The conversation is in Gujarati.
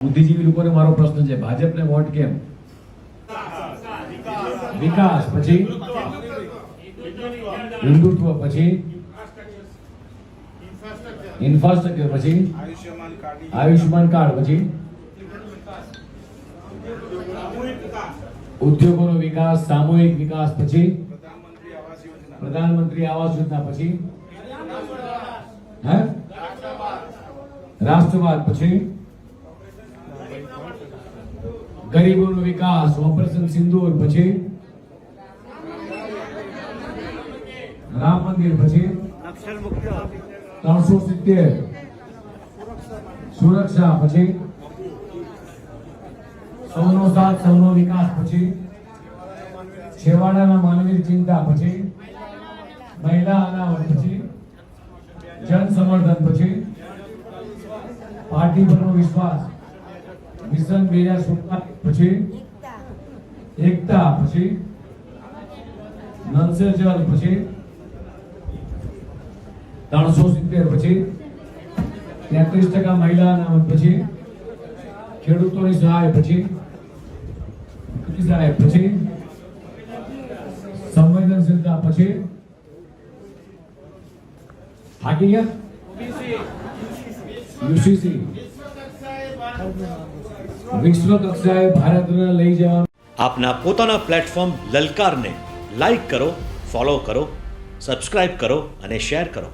બુદ્ધિજીવી લોકોને મારો પ્રશ્ન છે, ભાજપને વોટ કેમ? વિકાસ, પછી હિન્દુત્વ, પછી ઇન્ફ્રાસ્ટ્રક્ચર, પછી આયુષ્યમાન કાર્ડ, પછી ઉદ્યોગોનો વિકાસ, સામૂહિક વિકાસ, પછી પ્રધાનમંત્રી આવાસ યોજના, પછી રાષ્ટ્રવાદ, પછી ગરીબોનો વિકાસ, ઓપરેશન સિંદૂર, પછી રામ મંદિર, પછી 370 સુરક્ષા, પછી સૌનો સાથ સૌનો વિકાસ, પછી છેવાડાના માનવીની ચિંતા, પછી મહિલા અનામત, પછી જન સમર્થન, પછી પાર્ટી પરનો વિશ્વાસ, મિશન 2017, પછી એકતા, પછી નલ સે જલ, પછી 370, પછી 33% મહિલા અનામત, પછી ખેડૂતોની સહાય, પછી સહાય, પછી સંવેદનશીલતા, પછી થાકી ગયા યુસીસી વિશ્વ કક્ષાએ ભારતને લઈ જવા. આપના પોતાના પ્લેટફોર્મ લલકારને લાઈક કરો, ફોલો કરો, સબસ્ક્રાઇબ કરો અને શેર કરો.